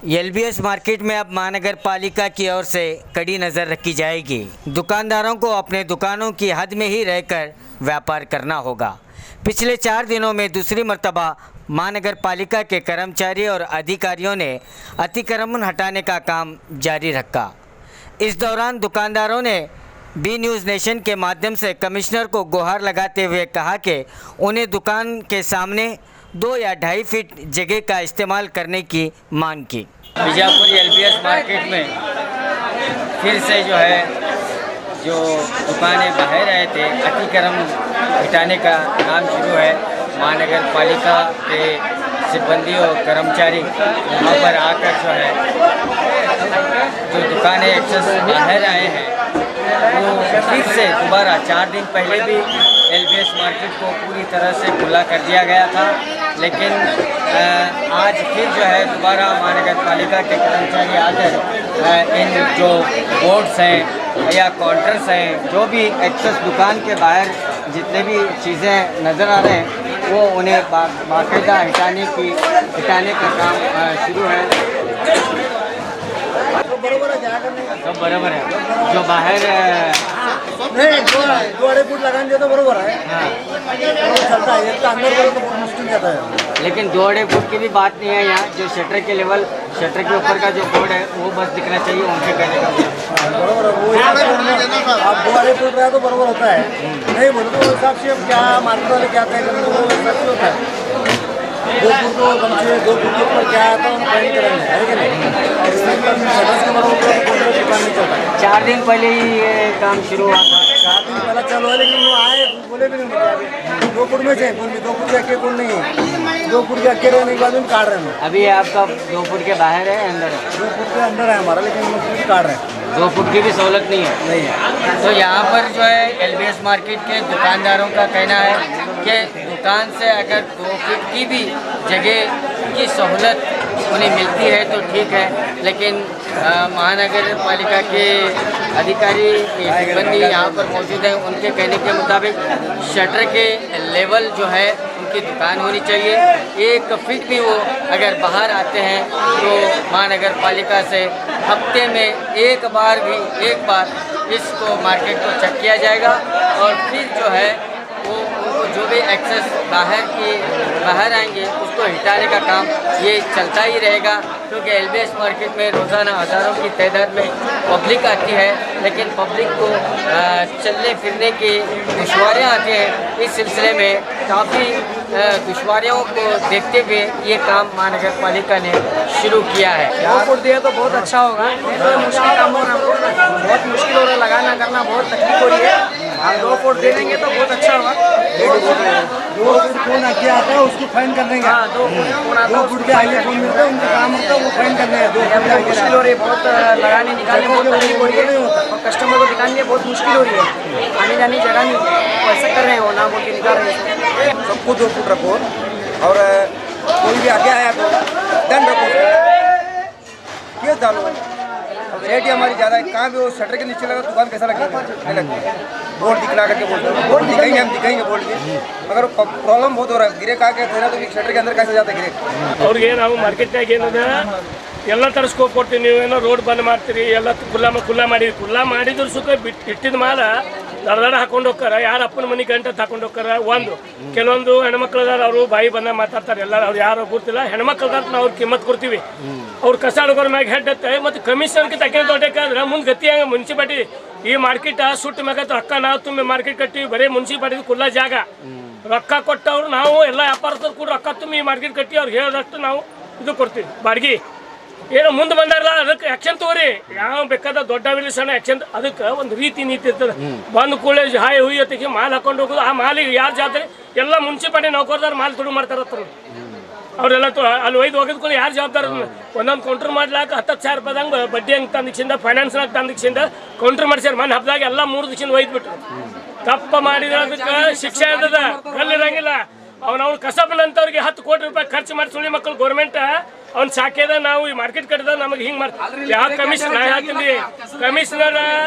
LBS market में अब महानगर पालिका की ओर से कड़ी नज़र रखी जाएगी। दुकानदारों को अपने दुकानों की हद में ही रहकर व्यापार करना होगा। पिछले 4 दिनों में दूसरी मर्तबा महानगर पालिका के कर्मचारी और अधिकारियों ने अतिक्रमण हटाने का काम जारी रखा। इस दौरान दुकानदारों ने बी न्यूज़ नेशन के माध्यम से कमिश्नर को गुहार लगाते हुए कहा कि उन्हें दुकान के सामने 2 या 2.5 फीट जगह का इस्तेमाल करने की मांग की। बीजापुर एलबीएस मार्केट में फिर से जो दुकानें बाहर आए थे अतिक्रमण हटाने का काम शुरू है। महानगर पालिका के सिब्बंदी और कर्मचारी वहाँ पर आकर जो दुकानें एक्सेस बाहर आए हैं वो फिर से दोबारा 4 दिन पहले भी एलबीएस मार्केट को पूरी तरह से खुला कर दिया गया था, लेकिन आज फिर दोबारा महानगर पालिका के कर्मचारी आकर इन जो बोर्ड्स हैं या काउंटर्स हैं, जो भी एक्सेस दुकान के बाहर जितने भी चीज़ें नज़र आ रहे हैं वो उन्हें बाकायदा हटाने का काम शुरू है। सब बराबर है। जो बाहर नहीं 2-2.5 फुट लगाने तो बराबर है। हाँ चलता है, इसका अंदर तो बहुत मुश्किल जाता है। लेकिन 2.5 फुट की भी बात नहीं है। यहाँ जो शटर के ऊपर का जो बोर्ड है वो बस दिखना चाहिए, उनसे कहने का बराबर है। वो आप 2.5 फुट रहा तो बराबर होता है। नहीं बोलो तो हिसाब से क्या मार्केट वाले क्या तय करेंगे वो हिसाब से होता है। 2 फुट को कम से 2 फुट के ऊपर क्या आता है फाइन करेंगे, है कि नहीं? और इसमें के बराबर दुकान नहीं चलता है। 4 दिन पहले ही ये काम शुरू हुआ था। 4 दिन पहले चालू है, लेकिन वो आए बोले भी नहीं मुझे अभी 2 फुट में चाहिए। 2 फुट के अकेले कौन नहीं है, 2 फुट के अकेले रहने के बाद हम काट रहे हैं। अभी आपका 2 फुट के बाहर है, अंदर है? 2 फुट के अंदर है हमारा, लेकिन हम फुट काट रहे हैं। 2 फुट की भी सहूलत नहीं है। नहीं है। तो यहाँ पर एलबीएस मार्केट के दुकानदारों का कहना है कि दुकान से अगर 2 फुट की भी जगह की सहूलत उन्हें मिलती है तो ठीक है, लेकिन महानगर पालिका के अधिकारी सिब्बंदी यहाँ पर मौजूद हैं, उनके कहने के मुताबिक शटर के लेवल उनकी दुकान होनी चाहिए। 1 फीट भी वो अगर बाहर आते हैं तो महानगर पालिका से हफ्ते में एक बार इसको मार्केट को चेक किया जाएगा और फिर वो उनको जो भी एक्सेस बाहर आएंगे उसको हटाने का काम ये चलता ही रहेगा, क्योंकि एलबीएस मार्केट में रोज़ाना हज़ारों की तादाद में पब्लिक आती है, लेकिन पब्लिक को चलने फिरने की दुश्वारियाँ आती हैं। इस सिलसिले में काफ़ी दुश्वारियों को देखते हुए ये काम महानगर पालिका ने शुरू किया है। 2 फुट दिया तो बहुत अच्छा होगा, नहीं तो मुश्किल काम हो रहा है, बहुत मुश्किल हो रहा है, लगाना करना बहुत तकलीफ हो रही है। हम 2 फुट दे देंगे तो बहुत अच्छा होगा। 2 फुट कौन आगे आता है उसको फाइन कर देंगे। हाँ 2 फुट के आगे कौन मिलता है उनका काम होता है वो फाइन कर देंगे। 2 फुट मुश्किल हो रही है, बहुत लगाने निकालने में बहुत तकलीफ हो रही है और कस्टमर को दिखाने में बहुत मुश्किल हो रही है। आने जाने की जगह नहीं, ऐसा कर रहे हो ना बोल के निकाल रहे हैं। सबको 2 फुट रखो और कोई भी आगे आया तो दंड रखो। ये डालो रेट ही हमारी ज़्यादा है। कहाँ भी वो शटर के नीचे लगा दुकान कैसा लगेगा? नहीं लगता। बोर्ड दिखला करके बोलते हैं, बोर्ड दिखाएंगे हम दिखाएंगे बोर्ड भी, मगर प्रॉब्लम बहुत हो रहा है। गिरे कहा के तो शटर के अंदर कैसे जाता है गिरे? ಅವ್ರಿಗೆ ನಾವು ಮಾರ್ಕೆಟ್ನಾಗ ಏನದ ಎಲ್ಲ ಥರ ಸ್ಕೋಪ್ ಕೊಡ್ತೀವಿ, ನೀವೇನೋ ರೋಡ್ ಬಂದ್ ಮಾಡ್ತೀರಿ, ಎಲ್ಲ ಕುಲ್ಲ ಮಾಡಿದ್ರು ಸುಖ ಇಟ್ಟಿದ ಮಾಲ ದಡ ಹಾಕೊಂಡು ಹೋಗ್ತಾರ, ಯಾರು ಅಪ್ಪನ ಮನೆ ಗಂಟೆ ಹಾಕೊಂಡು ಹೋಗ್ತಾರ. ಕೆಲವೊಂದು ಹೆಣ್ಮಕ್ಳು ಅದಾರ, ಅವರು ಬಾಯಿ ಬಂದ ಮಾತಾಡ್ತಾರೆ, ಎಲ್ಲ ಅವ್ರು ಯಾರು ಗೊತ್ತಿಲ್ಲ, ಹೆಣ್ಮಕ್ಳು ಅದಾರ ನಾವು ಅವ್ರು ಕಿಮ್ಮತ್ ಕೊಡ್ತೀವಿ. ಅವ್ರು ಕಸ ಹುಡುಗರ ಮ್ಯಾಗ ಹೆಡ್ ಹತ್ತೆ ಮತ್ತು ಕಮಿಷನ್ಗೆ ತಗೊಂಡು ದೊಡ್ಡಕ್ಕಾದ್ರೆ ಮುಂದೆ ಗತಿ ಹಂಗೆ ಮುನ್ಸಿಪಾಲ್ಟಿ ಈ ಮಾರ್ಕೆಟ್ ಸುಟ್ಟು ಮ್ಯಾಗ ರೊಕ್ಕ ನಾವು ತುಂಬಿ ಮಾರ್ಕೆಟ್ ಕಟ್ಟಿವಿ, ಬರೀ ಮುನ್ಸಿಪಾಲ್ಟಿ ಕುಲ್ಲ ಜಾಗ ರೊಕ್ಕ ಕೊಟ್ಟವ್ರು ನಾವು ಎಲ್ಲ ವ್ಯಾಪಾರದವ್ರು ಕೂಡ ರೊಕ್ಕ ತುಂಬಿ ಈ ಮಾರ್ಕೆಟ್ ಕಟ್ಟಿ ಅವ್ರಿಗೆ ಹೇಳೋದಷ್ಟು ನಾವು ಇದು ಕೊಡ್ತೀವಿ ಬಾಡಿಗೆ. ಏನೋ ಮುಂದೆ ಬಂದಾರಲ್ಲ ಅದಕ್ಕೆ ಆ್ಯಕ್ಷನ್ ತಗೋರಿ, ಯಾವ ಬೇಕಾದ ದೊಡ್ಡ ಸಣ್ಣ ಆ್ಯಕ್ಷನ್, ಅದಕ್ಕೆ ಒಂದು ರೀತಿ ನೀತಿ ಇರ್ತದೆ. ಬಂದು ಕೂಡಲೇ ಹಾಯ್ ಹುಯ್ಯತ್ತಿಗೆ ಮಾಲ್ ಹಾಕೊಂಡು ಹೋಗೋದು, ಆ ಮಾಲಿಗೆ ಯಾರು ಜವಾಬ್ದಾರಿ? ಎಲ್ಲ ಮುನ್ಸಿಪಾಲ್ಟಿ ನೌಕರದಾರ ಮಾಲ್ ತುಡು ಮಾಡ್ತಾರತ್ರ ಅವರೆಲ್ಲ ಅಲ್ಲಿ ಒಯ್ದು ಹೋಗಿದ್ಕೊಂಡು ಯಾರು ಜವಾಬ್ದಾರ? ಒಂದೊಂದು ಕೌಂಟ್ರ್ ಮಾಡ್ಲಾಕ 10,000 ರೂಪಾಯಿದಂಗೆ ಬಡ್ಡಿ ಹಂಗೆ ತಂದಿಕ್ಸಿಂದ ಫೈನಾನ್ಸ್ನಾಗ ತಂದಿಕ್ಸಿಂದ ಕೌಂಟ್ರ್ ಮಾಡ್ಸ್ಯಾರ. ಮನೆ ಹಬ್ಬದಾಗ ಎಲ್ಲ 3 ದಿವಸ ಒಯ್ದುಬಿಟ್ರು. ತಪ್ಪ ಮಾಡಿದ್ರೆ ಅದಕ್ಕೆ ಶಿಕ್ಷೆ ಇರ್ತದ, ಕಲ್ಲಿರಂಗಿಲ್ಲ. ಅವ್ನು ಕಸಬನಂತವ್ರಿಗೆ 10 ಕೋಟಿ ರೂಪಾಯಿ ಖರ್ಚು ಮಾಡಿ ಸುಳ್ಳಿ ಮಕ್ಕಳು ಗೌರ್ಮೆಂಟ್ ಅವ್ನು ಸಾಕ್ಯದ. ನಾವು ಈ ಮಾರ್ಕೆಟ್ ಕಟ್ಟಿದ ನಮಗೆ ಹಿಂಗೆ ಮಾಡ್ತೀವಿ. ಯಾವ ಕಮಿಷನರ್ ಹೇಳ್ತೀನಿ, ಕಮಿಷನರ್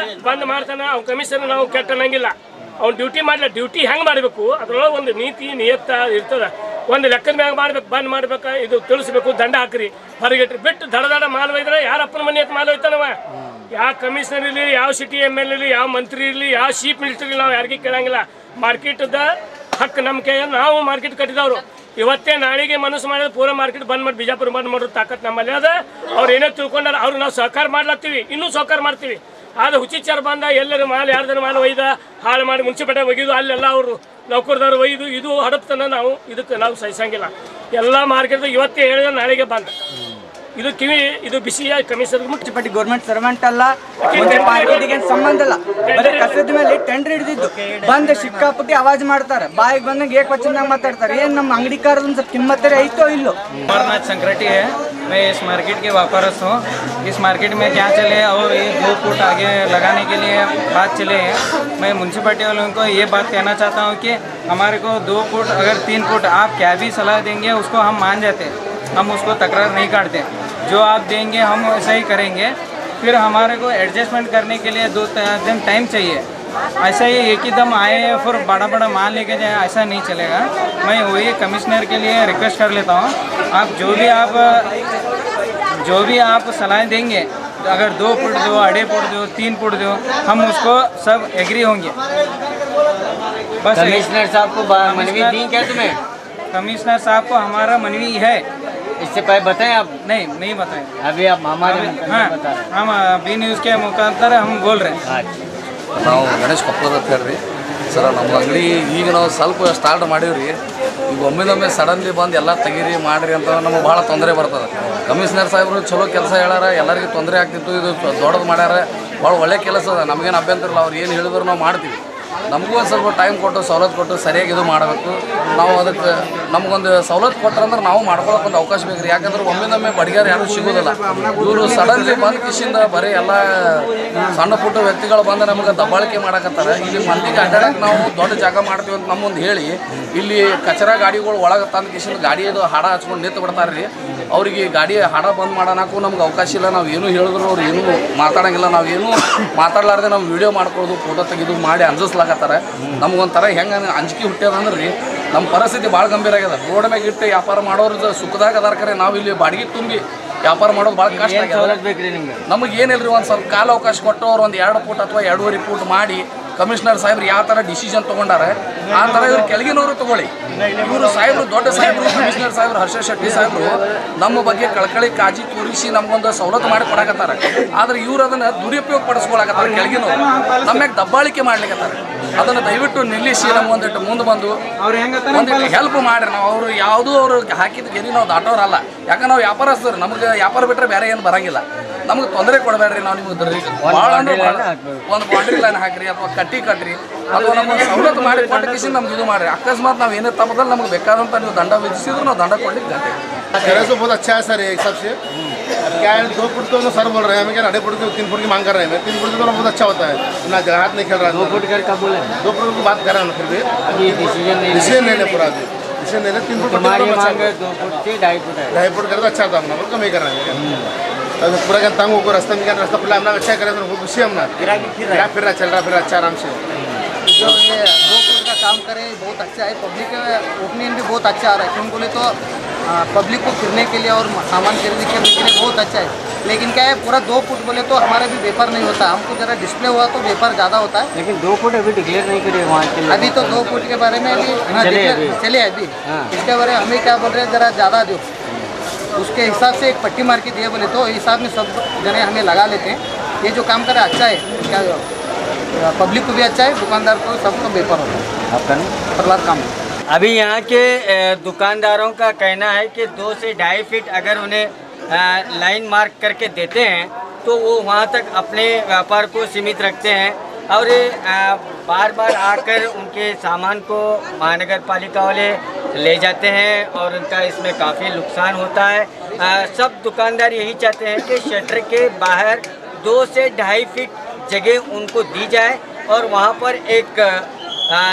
ಬಂದ್ ಮಾಡ್ತಾನೆ, ಅವ್ನು ಕಮಿಷನರ್ ನಾವು ಕೆಟ್ಟ ಅನ್ನಂಗಿಲ್ಲ. ಅವ್ನು ಡ್ಯೂಟಿ ಮಾಡಲ್ಲ, ಡ್ಯೂಟಿ ಹೆಂಗೆ ಮಾಡಬೇಕು ಅದ್ರೊಳಗೆ ಒಂದು ನೀತಿ ನಿಯತ್ತ ಇರ್ತದೆ. ಒಂದು ಲೆಕ್ಕದ ಮ್ಯಾಗ ಮಾಡ್ಬೇಕು, ಬಂದ್ ಮಾಡ್ಬೇಕು, ಇದು ತಿಳಿಸ್ಬೇಕು, ದಂಡ ಹಾಕ್ರಿ, ಹೊರಗಿಟ್ರಿ ಬಿಟ್ಟು ದಡ ಮಾಲ್ ಒಯ್ದ್ರೆ ಯಾರಪ್ಪನ ಮನೆ ಹತ್ತು ಮಾಲ್ ಒಯ್ತಾನವ? ಯಾವ ಕಮಿಷನರ್ ಇರಲಿ, ಯಾವ ಸಿಟಿ ML ಇರಲಿ, ಯಾವ ಮಂತ್ರಿ ಇರಲಿ, ಯಾವ ಚೀಫ್ ಮಿನಿಸ್ಟರ್ ಇರಲಿ, ನಾವು ಯಾರಿಗೆ ಕೇಳಂಗಿಲ್ಲ. ಮಾರ್ಕೆಟ್ದ ಹಕ್ಕು ನಮ್ಮ ಕೈ, ನಾವು ಮಾರ್ಕೆಟ್ ಕಟ್ಟಿದವರು. ಇವತ್ತೇ ನಾಳೆಗೆ ಮನಸ್ಸು ಮಾಡಿದ್ರೆ ಪೂರ ಮಾರ್ಕೆಟ್ ಬಂದ್ ಮಾಡಿ ಬಿಜಾಪುರ ಬಂದ್ ಮಾಡೋದು ತಾಕತ್ ನಮ್ಮಲ್ಲಿ ಅದ. ಅವ್ರು ಏನೋ ತಿಳ್ಕೊಂಡಾರ, ಅವ್ರು ನಾವು ಸಹಕಾರ ಮಾಡ್ಲತ್ತೀವಿ, ಇನ್ನೂ ಸಹಕಾರ ಮಾಡ್ತೀವಿ. ಆದ್ರೆ ಹುಚ್ಚಿಚಾರ ಬಂದ ಎಲ್ಲರ ಮಾಲ್ ಯಾರ್ದಾರ ಮಾಲ್ ಒಯ್ದ ಹಾಳು ಮಾಡಿ ಮುನ್ಸಿಪೇಟೆ ಒಯ್ದು ಅಲ್ಲೆಲ್ಲ ಅವರು ನೌಕರದವ್ರು ಒಯ್ದು ಇದು ಹಡಪ್ತನ ನಾವು ಇದಕ್ಕೆ ನಾವು ಸಹಿಸಂಗಿಲ್ಲ. ಎಲ್ಲ ಮಾರ್ಕೆಟ್ ಇವತ್ತೇ ಹೇಳಿದ್ರೆ ನಾಳೆಗೆ ಬಂದ ಇದು ಕಿವಿ ಇದು ಬಿಸಿಯ ಕಮಿಷನರ್ ಮುನ್ಸಿಪಾಲಿಟಿ ಗೌರ್ಮೆಂಟ್ ಸರ್ವೆಂಟ್ ಅಲ್ಲ, ಮುನ್ಸಿಪಾಲಿಟಿಗೆ ಸಂಬಂಧ ಇಲ್ಲ. ಬರೀ ಕಸದ ಮೇಲೆ ಟೆಂಡರ್ ಹಿಡಿದಿದ್ದು ಬಂದು ಸಿಕ್ಕಾಪಟ್ಟಿ ಆವಾಜ್ ಮಾಡ್ತಾರೆ, ಬಾಯಿಗೆ ಬಂದಂಗೆ ಏಕವಚನದಾಗ ಮಾತಾಡ್ತಾರೆ. ಏನು ನಮ್ಮ ಅಂಗಡಿಕಾರದ ಒಂದು ಸ್ವಲ್ಪ ಕಿಮ್ಮತ್ತರೆ ಐತೋ ಇಲ್ಲೋ. अमरनाथ संक्रांति है, मैं इस मार्केट के व्यापारस्थ हूँ। इस मार्केट में क्या चले और ये 2 फुट आगे लगाने के लिए बात चले हैं। मैं म्यूनसिपैलिटी वालों को ये बात कहना चाहता हूँ कि हमारे को 2 फुट अगर 3 फुट आप क्या भी सलाह देंगे उसको हम मान जाते हैं, हम उसको तकरार नहीं काटते। जो आप देंगे हम वैसा ही करेंगे। फिर हमारे को एडजस्टमेंट करने के लिए 2 दिन टाइम चाहिए। ऐसा ही एक ही दम आए फिर बड़ा माल लेके जाए, ऐसा नहीं चलेगा। मैं वही कमिश्नर के लिए रिक्वेस्ट कर लेता हूँ, आप जो भी आप सलाह देंगे, अगर 2 फुट दो, 2.5 फुट दो, 3 फुट दो, हम उसको सब एग्री होंगे। बस कमिश्नर साहब को मनवी दी क्या तुम्हें? कमिश्नर साहब को हमारा मनवी है। इससे पहले बताएं आप? नहीं बताएं। अभी आप हमारे हाँ, बता रहे हम बी न्यूज़ के मुखांतर हम बोल रहे हैं। ನಾವು ಗಣೇಶ್ ಕೊಪ್ಪಳದ ಅಂತ ಹೇಳ್ರಿ ಸರ. ನಮ್ಮ ಅಂಗಡಿ ಈಗ ನಾವು ಸ್ವಲ್ಪ ಸ್ಟಾರ್ಟ್ ಮಾಡೀವ್ರಿ. ಈಗ ಒಮ್ಮೆದೊಮ್ಮೆ ಸಡನ್ಲಿ ಬಂದು ಎಲ್ಲ ತೆಗೀರಿ ಮಾಡಿರಿ ಅಂತ ನಮಗೆ ಭಾಳ ತೊಂದರೆ ಬರ್ತದೆ. ಕಮಿಷನರ್ ಸಾಹೇಬರು ಚಲೋ ಕೆಲಸ ಹೇಳ್ಯಾರ, ಎಲ್ಲರಿಗೂ ತೊಂದರೆ ಆಗ್ತಿತ್ತು, ಇದು ದೊಡ್ಡದು ಮಾಡ್ಯಾರ, ಭಾಳ ಒಳ್ಳೆ ಕೆಲಸ ಅದ, ನಮಗೇನು ಅಭ್ಯಂತರ ಇಲ್ಲ. ಅವ್ರು ಏನು ಹೇಳಿದ್ರು ನಾವು ಮಾಡ್ತೀವಿ. ನಮಗೂ ಒಂದು ಸ್ವಲ್ಪ ಟೈಮ್ ಕೊಟ್ಟು ಸವಲತ್ತು ಕೊಟ್ಟು ಸರಿಯಾಗಿ ಇದು ಮಾಡಬೇಕು. ನಾವು ಅದಕ್ಕೆ ನಮಗೊಂದು ಸವಲತ್ತು ಕೊಟ್ಟರಂದ್ರೆ ನಾವು ಮಾಡ್ಕೊಳಕ್ಕೆ ಒಂದು ಅವಕಾಶ ಬೇಕು ರೀ. ಯಾಕಂದ್ರೆ ಒಮ್ಮೆದೊಮ್ಮೆ ಬಡಿಗಾರ ಯಾರು ಸಿಗೋದಿಲ್ಲ. ಇವರು ಸಡನ್ಲಿ ಬಂದ ಕಿಶಿಂದ ಬರೀ ಎಲ್ಲ ಸಣ್ಣ ಪುಟ್ಟ ವ್ಯಕ್ತಿಗಳು ಬಂದು ನಮಗೆ ದಬ್ಬಾಳಿಕೆ ಮಾಡಕತ್ತಾರೆ. ಇಲ್ಲಿ ಮಂದಿಗೆ ಅಡ್ಡಾಡಕ್ಕೆ ನಾವು ದೊಡ್ಡ ಜಾಗ ಮಾಡ್ತೀವಿ ಅಂತ ನಮ್ಮೊಂದು ಹೇಳಿ ಇಲ್ಲಿ ಕಚರಾ ಗಾಡಿಗಳು ಒಳಗೆ ತಂದು ಕಿಶಿಂದ ಗಾಡಿಯದು ಹಾಡ ಹಚ್ಕೊಂಡು ನಿಂತು ಬಿಡ್ತಾರೆ ರೀ. ಅವ್ರಿಗೆ ಗಾಡಿ ಹಾಡ ಬಂದ್ ಮಾಡೋಣಕ್ಕೂ ನಮ್ಗೆ ಅವಕಾಶ ಇಲ್ಲ. ನಾವು ಏನು ಹೇಳಿದ್ರು ಅವ್ರು ಏನೂ ಮಾತಾಡೋಂಗಿಲ್ಲ. ನಾವು ಏನೂ ಮಾತಾಡಲಾರ್ದೆ ನಾವು ವೀಡಿಯೋ ಮಾಡ್ಕೊಳ್ಳೋದು, ಫೋಟೋ ತೆಗೆದು ಮಾಡಿ ಅಂಜಿಸ್ಲಾಕತ್ತಾರೆ. ನಮಗೊಂಥರ ಹೆಂಗೆ ಅಂಜಿಕೆ ಹುಟ್ಟ್ಯದಂದ್ರೆ ರೀ, ನಮ್ಮ ಪರಿಸ್ಥಿತಿ ಭಾಳ ಗಂಭೀರ ಆಗ್ಯದ. ರೋಡ್ ಮ್ಯಾಗ ಇಟ್ಟು ವ್ಯಾಪಾರ ಮಾಡೋರು ಸುಖದಾಗ ಅದಾರ ಕರೆ, ನಾವು ಇಲ್ಲಿ ಬಾಡಿಗೆ ತುಂಬಿ ವ್ಯಾಪಾರ ಮಾಡೋದು ಭಾಳ ಕಷ್ಟ ಆಗ್ಯದ. ನಮಗೆ ಏನಿಲ್ಲ ರೀ, ಒಂದು ಸ್ವಲ್ಪ ಕಾಲ ಅವಕಾಶ ಕೊಟ್ಟು ಅವ್ರು ಒಂದು 2 ಫುಟ್ ಅಥವಾ 2.5 ಫುಟ್ ಮಾಡಿ ಕಮಿಷನರ್ ಸಾಹೇಬ್ರು ಯಾವ ಥರ ಡಿಸಿಷನ್ ತೊಗೊಂಡಾರೆ ಆ ಥರ ಇವ್ರು ಕೆಳಗಿನವರು ತೊಗೊಳ್ಳಿ. ಇವರು ಸಾಹೇಬರು ದೊಡ್ಡ ಸಾಹೇಬರು ಕಮಿಷನರ್ ಸಾಹೇಬರು ಹರ್ಷ ಶೆಟ್ಟಿ ಸಾಹೇಬರು ನಮ್ಮ ಬಗ್ಗೆ ಕಳಕಳಿ ಕಾಳಜಿ ತೋರಿಸಿ ನಮಗೊಂದು ಸವಲತ್ತು ಮಾಡಿ ಕೊಡಕತ್ತಾರೆ. ಆದರೆ ಇವ್ರು ಅದನ್ನು ದುರುಪಯೋಗ ಪಡಿಸ್ಕೊಳಕತ್ತಾರೆ. ಕೆಳಗಿನವರು ನಮ್ಯಾಗ ದಬ್ಬಾಳಿಕೆ ಮಾಡ್ಲಿಕ್ಕತ್ತಾರೆ. ಅದನ್ನು ದಯವಿಟ್ಟು ನಿಲ್ಲಿಸಿ ನಮಗೊಂದಿಟ್ಟು ಮುಂದೆ ಬಂದು ಒಂದಿಟ್ಟು ಹೆಲ್ಪ್ ಮಾಡ್ರಿ. ನಾವು ಅವರು ಯಾವುದೂ ಅವರು ಹಾಕಿದ ಗೆರಿ ನಾವು ದಾಟೋರಲ್ಲ. ಯಾಕಂದ್ರೆ ನಾವು ವ್ಯಾಪಾರಸ್ಥರು, ನಮಗೆ ವ್ಯಾಪಾರ ಬಿಟ್ಟರೆ ಬೇರೆ ಏನು ಬರಂಗಿಲ್ಲ. ನಮಗೆ ತೊಂದರೆ ಕೊಡಬೇಡ್ರಿ. ನಾವು ನಿಮ್ಗೆ ಭಾಳ ಅಂದ್ರೆ ಒಂದು ಬೌಂಡ್ರಿ ಲೈನ್ ಹಾಕಿರಿ ಅಥವಾ ಕಟ್ಟ್ರಿ ಅಥವಾ ನಮಗೆ ಸವಲತ್ತು ಮಾಡಿ ಕೊಟ್ಟ ಕಿಸಿ ನಮ್ಗೆ ಇದು ಮಾಡಿರಿ. ಅಕಸ್ಮಾತ್ ನಾವು ಏನೇ ತಪ್ಪದಲ್ಲಿ ನಮ್ಗೆ ಬೇಕಾದಂಥ ನೀವು ದಂಡ ವಿಧಿಸಿದ್ರು ನಾವು ದಂಡ ಕೊಡ್ಲಿಕ್ಕೆ ಗಂಟೆ तो बहुत अच्छा है सर एक हिसाब से। क्या है 2 फुट तो सर बोल रहे हैं, हमें क्या 2.5 फुट 3 फुट की मांग कर रहे हैं। 3 फुट तो बहुत अच्छा होता है, ना जगह हाथ नहीं खेल रहा है। 2 फुट कर का बोले 2 फुट की बात कर रहे हैं फिर भी अभी डिसीजन नहीं ले पूरा अभी डिसीजन नहीं ले। 3 फुट हमारी मांग 2 फुट से 2.5 फुट है। 2.5 फुट कर तो अच्छा था अपना, कम ही कर रहे हैं। अब पूरा क्या तंग होकर रास्ता में क्या रास्ता खुला हमने अच्छा करे तो खुशी हमने फिर रहा चल रहा फिर अच्छा आराम से। जो ये 2 फुट का काम करे बहुत अच्छा है। पब्लिक ओपिनियन भी बहुत अच्छा आ रहा है। क्यों बोले तो पब्लिक को फिरने के लिए और सामान खरीदने के लिए बहुत अच्छा है। लेकिन क्या है पूरा 2 फुट बोले तो हमारा भी व्यापार नहीं होता। हमको जरा डिस्प्ले हुआ तो व्यापार ज़्यादा होता है। लेकिन 2 फुट अभी डिक्लेयर नहीं करे वहाँ के लोग। अभी तो 2 फुट के बारे में अभी चले अभी इसके बारे में हमें क्या बोल रहे हैं, ज़रा ज़्यादा दो। उसके हिसाब से एक पट्टी मार के दिए बोले तो हिसाब में सब जने हमें लगा लेते हैं। ये जो काम करे अच्छा है, क्या पब्लिक को भी अच्छा है, दुकानदार को सबको व्यापार होता है, आपका परिवार काम है। अभी यहाँ के दुकानदारों का कहना है कि 2 से 2.5 फीट अगर उन्हें लाइन मार्क करके देते हैं तो वो वहाँ तक अपने व्यापार को सीमित रखते हैं और बार बार आकर उनके सामान को महानगर पालिका वाले ले जाते हैं और उनका इसमें काफ़ी नुकसान होता है। सब दुकानदार यही चाहते हैं कि शटर के बाहर 2 से 2.5 फीट जगह उनको दी जाए और वहाँ पर एक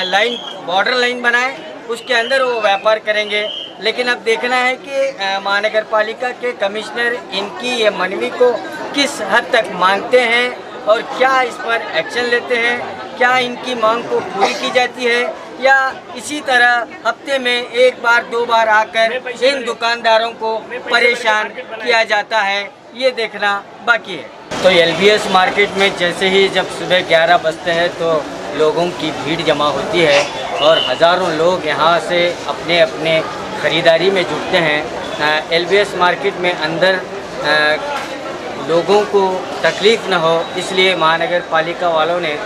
लाइन बॉर्डर लाइन बनाए, उसके अंदर वो व्यापार करेंगे। लेकिन अब देखना है कि महानगर पालिका के कमिश्नर इनकी ये मनवी को किस हद तक मानते हैं और क्या इस पर एक्शन लेते हैं, क्या इनकी मांग को पूरी की जाती है या इसी तरह हफ्ते में एक बार दो बार आकर इन दुकानदारों को परेशान किया जाता है, ये देखना बाकी है। तो LBS मार्केट में जैसे ही जब सुबह 11 बजते हैं तो लोगों की भीड़ जमा होती है और हज़ारों लोग यहाँ से अपने अपने ख़रीदारी में जुटते हैं। LBS मार्केट में अंदर लोगों को तकलीफ़ न हो इसलिए महानगर पालिका वालों ने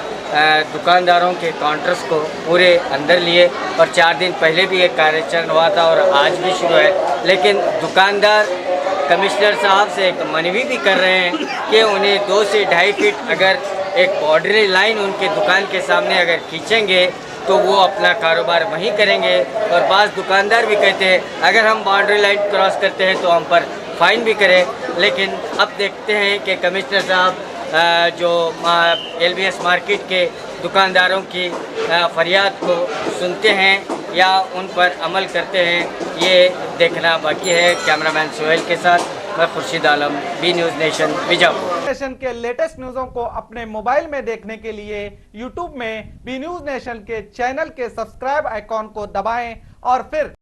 दुकानदारों के काउंटर्स को पूरे अंदर लिए और 4 दिन पहले भी एक कार्याचरण हुआ था और आज भी शुरू है। लेकिन दुकानदार कमिश्नर साहब से एक मनवी भी कर रहे हैं कि उन्हें 2 से 2.5 फीट अगर एक बाउंड्री लाइन उनके दुकान के सामने अगर खींचेंगे तो वो अपना कारोबार वहीं करेंगे। और बाज़ दुकानदार भी कहते हैं अगर हम बाउंड्री लाइन क्रॉस करते हैं तो हम पर फाइन भी करें। लेकिन अब देखते हैं कि कमिश्नर साहब जो LBS मार्केट के दुकानदारों की फरियाद को सुनते हैं या उन पर अमल करते हैं, ये देखना बाकी है। कैमरामैन सोहेल के साथ मैं Khurshid Alam, B news nation, Bijapur. Nation के लेटेस्ट न्यूज़ों को अपने मोबाइल में देखने के लिए YouTube में बी न्यूज़ नेशन के चैनल के सब्सक्राइब आइकॉन को दबाएं और फिर